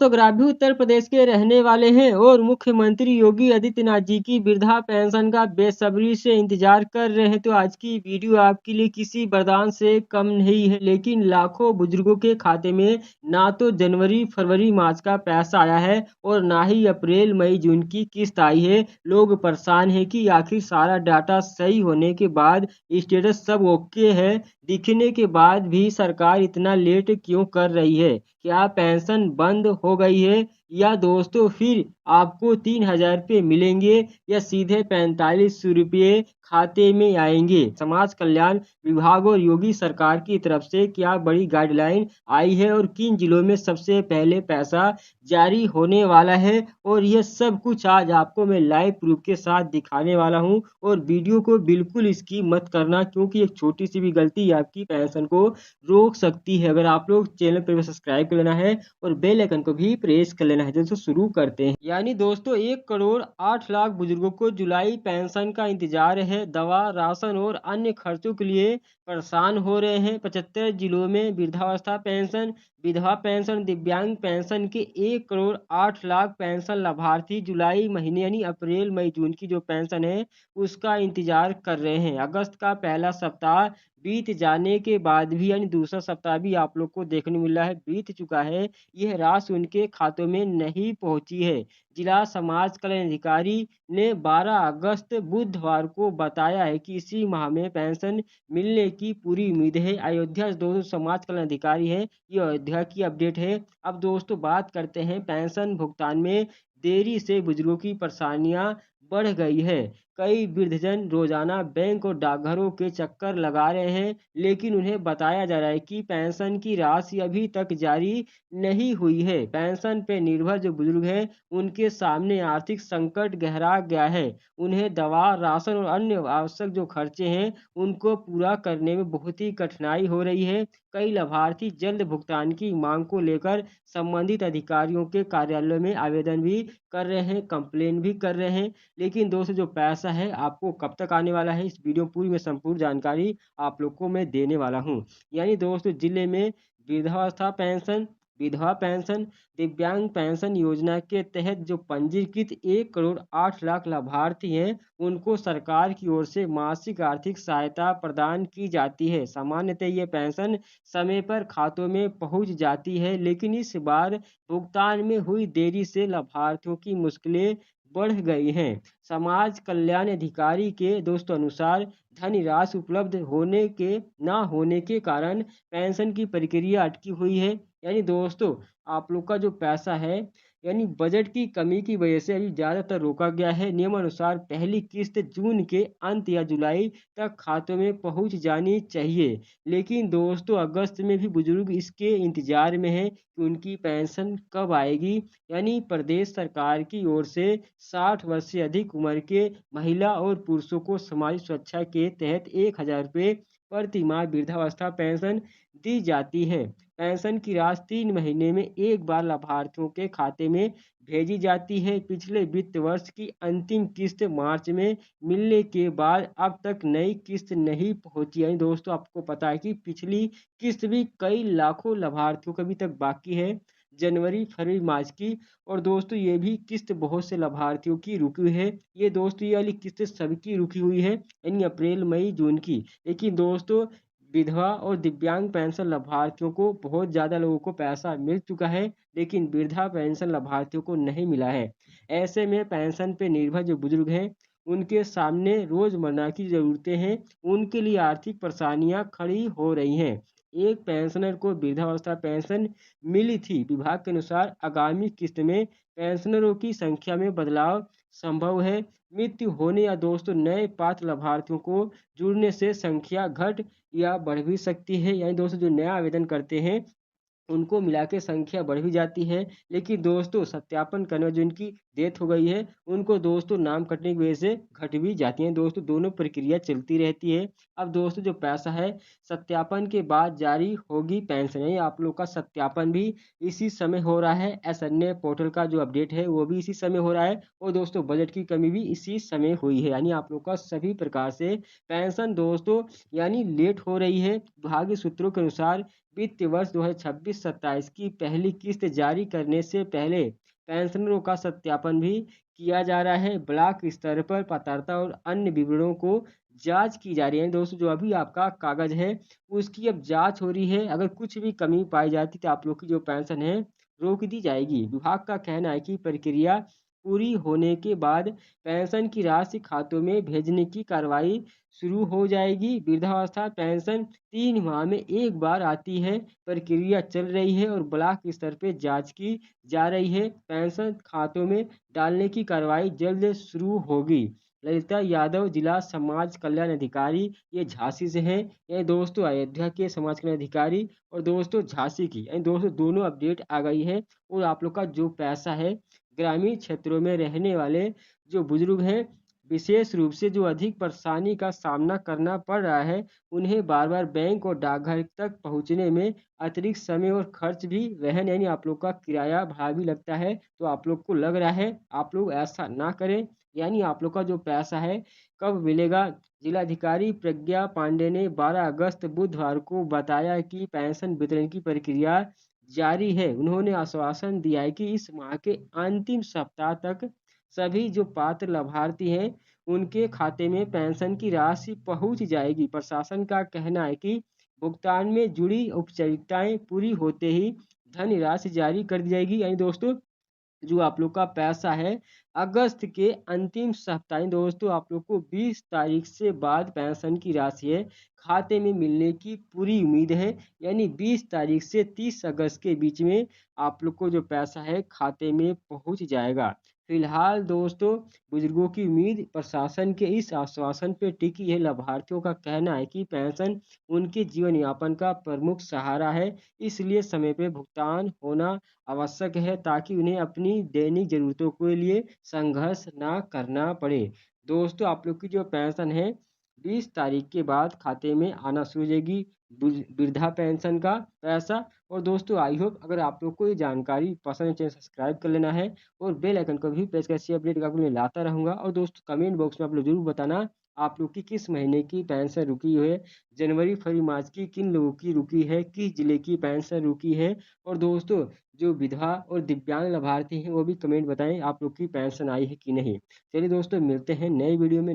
तो अगर आप भी उत्तर प्रदेश के रहने वाले हैं और मुख्यमंत्री योगी आदित्यनाथ जी की वृद्धा पेंशन का बेसब्री से इंतजार कर रहे हैं तो आज की वीडियो आपके लिए किसी वरदान से कम नहीं है। लेकिन लाखों बुजुर्गों के खाते में ना तो जनवरी फरवरी मार्च का पैसा आया है और ना ही अप्रैल मई जून की किस्त आई है। लोग परेशान हैं कि आखिर सारा डाटा सही होने के बाद स्टेटस सब ओके है दिखने के बाद भी सरकार इतना लेट क्यों कर रही है। क्या पेंशन बंद हो गई है या दोस्तों फिर आपको 3,000 रुपये मिलेंगे या सीधे 4500 रुपये खाते में आएंगे। समाज कल्याण विभाग और योगी सरकार की तरफ से क्या बड़ी गाइडलाइन आई है और किन जिलों में सबसे पहले पैसा जारी होने वाला है और यह सब कुछ आज आपको मैं लाइव प्रूफ के साथ दिखाने वाला हूं। और वीडियो को बिल्कुल स्किप मत करना क्योंकि एक छोटी सी भी गलती आपकी पेंशन को रोक सकती है। अगर आप लोग चैनल पर सब्सक्राइब कर लेना है और बेल आइकन को भी प्रेस कर लेना है। दोस्तों शुरू करते हैं। यानी दोस्तों 1,08,00,000 बुजुर्गों को जुलाई पेंशन का इंतजार है। दवा राशन और अन्य खर्चों के लिए परेशान हो रहे हैं। 75 जिलों में वृद्धावस्था पेंशन विधवा पेंशन दिव्यांग पेंशन के 1,08,00,000 पेंशन लाभार्थी जुलाई महीने यानी अप्रैल मई जून की जो पेंशन है उसका इंतजार कर रहे हैं। अगस्त का पहला सप्ताह बीत जाने के बाद भी यानी दूसरा सप्ताह भी आप लोग को देखने मिल रहा है बीत चुका है, यह राशि उनके खातों में नहीं पहुंची है। जिला समाज कल्याण अधिकारी ने 12 अगस्त बुधवार को बताया है कि इसी माह में पेंशन मिलने की पूरी उम्मीद है। अयोध्या दोस्तों समाज कल्याण अधिकारी है, ये अयोध्या की अपडेट है। अब दोस्तों बात करते हैं पेंशन भुगतान में देरी से बुजुर्गों की परेशानियां बढ़ गई है। कई वृद्धजन रोजाना बैंक और डाकघरों के चक्कर लगा रहे हैं लेकिन उन्हें बताया जा रहा है कि पेंशन की राशि अभी तक जारी नहीं हुई है। पेंशन पे निर्भर जो बुजुर्ग हैं उनके सामने आर्थिक संकट गहरा गया है। उन्हें दवा राशन और अन्य आवश्यक जो खर्चे हैं उनको पूरा करने में बहुत ही कठिनाई हो रही है। कई लाभार्थी जल्द भुगतान की मांग को लेकर संबंधित अधिकारियों के कार्यालय में आवेदन भी कर रहे हैं, कंप्लेन भी कर रहे हैं। लेकिन दोस्तों जो पैसा है आपको कब तक आने वाला है इस वीडियो पूरी में संपूर्ण जानकारी आप लोग को मैं देने वाला हूं। यानी दोस्तों जिले में वृद्धावस्था पेंशन विधवा पेंशन दिव्यांग पेंशन योजना के तहत जो पंजीकृत 1,08,00,000 लाभार्थी हैं उनको सरकार की ओर से मासिक आर्थिक सहायता प्रदान की जाती है। सामान्यतः ये पेंशन समय पर खातों में पहुंच जाती है लेकिन इस बार भुगतान में हुई देरी से लाभार्थियों की मुश्किलें बढ़ गई हैं। समाज कल्याण अधिकारी के दोस्तों अनुसार धनराशि उपलब्ध ना होने के कारण पेंशन की प्रक्रिया अटकी हुई है। यानी दोस्तों आप लोग का जो पैसा है यानी बजट की कमी की वजह से अभी ज़्यादातर रोका गया है। नियमानुसार पहली किस्त जून के अंत या जुलाई तक खातों में पहुंच जानी चाहिए। लेकिन दोस्तों अगस्त में भी बुजुर्ग इसके इंतजार में हैं कि उनकी पेंशन कब आएगी। यानी प्रदेश सरकार की ओर से 60 वर्ष से अधिक उम्र के महिला और पुरुषों को सामाजिक सुरक्षा के तहत 1,000 रुपये प्रति माह वृद्धावस्था पेंशन दी जाती है। पेंशन की राशि 3 महीने में एक बार लाभार्थियों के खाते में भेजी जाती है। पिछले वित्त वर्ष की अंतिम किस्त मार्च में मिलने के बाद अब तक नई किस्त नहीं पहुंची। यानी दोस्तों आपको पता है कि पिछली किस्त भी कई लाखों लाभार्थियों का अभी तक बाकी है जनवरी फरवरी मार्च की। और दोस्तों ये भी किस्त बहुत से लाभार्थियों की रुकी हुई है। ये दोस्तों ये वाली किस्त सबकी रुकी हुई है यानी अप्रैल मई जून की। लेकिन दोस्तों विधवा और दिव्यांग पेंशन लाभार्थियों को बहुत ज़्यादा लोगों को पैसा मिल चुका है लेकिन वृद्धा पेंशन लाभार्थियों को नहीं मिला है। ऐसे में पेंशन पे निर्भर जो बुजुर्ग हैं उनके सामने रोजमर्रा की ज़रूरतें हैं, उनके लिए आर्थिक परेशानियां खड़ी हो रही हैं। एक पेंशनर को वृद्धावस्था पेंशन मिली थी। विभाग के अनुसार आगामी किस्त में पेंशनरों की संख्या में बदलाव संभव है। मृत्यु होने या दोस्तों नए पात्र लाभार्थियों को जुड़ने से संख्या घट या बढ़ भी सकती है। यानी दोस्तों जो नया आवेदन करते हैं उनको मिला के संख्या बढ़ भी जाती है। लेकिन दोस्तों सत्यापन करने में जो इनकी डेथ हो गई है उनको दोस्तों नाम कटने की वजह से घट भी जाती है। दोस्तों दोनों प्रक्रिया चलती रहती है। अब दोस्तों जो पैसा है सत्यापन के बाद जारी होगी पेंशन। यानी आप लोग का सत्यापन भी इसी समय हो रहा है। एसएनए पोर्टल का जो अपडेट है वो भी इसी समय हो रहा है और दोस्तों बजट की कमी भी इसी समय हुई है। यानी आप लोग का सभी प्रकार से पेंशन दोस्तों यानी लेट हो रही है। विभागीय सूत्रों के अनुसार वित्त वर्ष 2026-27 की पहली किस्त जारी करने से पहले पेंशनरों का सत्यापन भी किया जा रहा है। ब्लॉक स्तर पर पात्रता और अन्य विवरणों को जांच की जा रही है। दोस्तों, जो अभी आपका कागज है उसकी अब जांच हो रही है। अगर कुछ भी कमी पाई जाती तो आप लोग की जो पेंशन है रोक दी जाएगी। विभाग का कहना है कि प्रक्रिया पूरी होने के बाद पेंशन की राशि खातों में भेजने की कार्रवाई शुरू हो जाएगी। वृद्धावस्था पेंशन 3 माह में एक बार आती है। प्रक्रिया चल रही है और ब्लॉक स्तर पर जांच की जा रही है। पेंशन खातों में डालने की कार्रवाई जल्द शुरू होगी। ललिता यादव, जिला समाज कल्याण अधिकारी, ये झांसी से हैं। ये दोस्तों अयोध्या के समाज कल्याण अधिकारी और दोस्तों झांसी की, यानी दोस्तों दोनों अपडेट आ गई है। और आप लोग का जो पैसा है ग्रामीण क्षेत्रों में रहने वाले जो बुजुर्ग हैं, विशेष रूप से जो अधिक परेशानी का सामना करना पड़ रहा है, उन्हें बार बार बैंक और डाकघर तक पहुंचने में अतिरिक्त समय और खर्च भी वहन, यानी आप लोग का किराया भाड़ा भी लगता है। तो आप लोग को लग रहा है आप लोग ऐसा ना करें, यानी आप लोग का जो पैसा है कब मिलेगा। जिलाधिकारी प्रज्ञा पांडे ने 12 अगस्त बुधवार को बताया कि पेंशन वितरण की प्रक्रिया जारी है। उन्होंने आश्वासन दिया है कि इस माह के अंतिम सप्ताह तक सभी जो पात्र लाभार्थी हैं उनके खाते में पेंशन की राशि पहुंच जाएगी। प्रशासन का कहना है कि भुगतान में जुड़ी औपचारिकताएं पूरी होते ही धन राशि जारी कर दी जाएगी। यानी दोस्तों, जो आप लोग का पैसा है अगस्त के अंतिम सप्ताह में दोस्तों आप लोग को 20 तारीख से बाद पेंशन की राशि है खाते में मिलने की पूरी उम्मीद है। यानी 20 तारीख से 30 अगस्त के बीच में आप लोग को जो पैसा है खाते में पहुंच जाएगा। फिलहाल दोस्तों, बुजुर्गों की उम्मीद प्रशासन के इस आश्वासन पर टिकी है। लाभार्थियों का कहना है कि पेंशन उनके जीवन यापन का प्रमुख सहारा है, इसलिए समय पर भुगतान होना आवश्यक है ताकि उन्हें अपनी दैनिक जरूरतों के लिए संघर्ष ना करना पड़े। दोस्तों, आप लोग की जो पेंशन है 20 तारीख के बाद खाते में आना शुरू हो जाएगी, वृद्धा पेंशन का पैसा। और दोस्तों, आई होप अगर आप लोग को ये जानकारी पसंद है, चैनल सब्सक्राइब कर लेना है और बेल आइकन को भी प्रेस कर ऐसी अपडेट आपको मैं लाता रहूंगा। और दोस्तों, कमेंट बॉक्स में आप लोग जरूर बताना आप लोग की किस महीने की पेंशन रुकी है, जनवरी फरवरी मार्च की किन लोगों की रुकी है, किस जिले की पेंशन रुकी है। और दोस्तों, जो विधवा और दिव्यांग लाभार्थी हैं वो भी कमेंट बताएं आप लोग की पेंशन आई है कि नहीं। चलिए दोस्तों, मिलते हैं नए वीडियो में।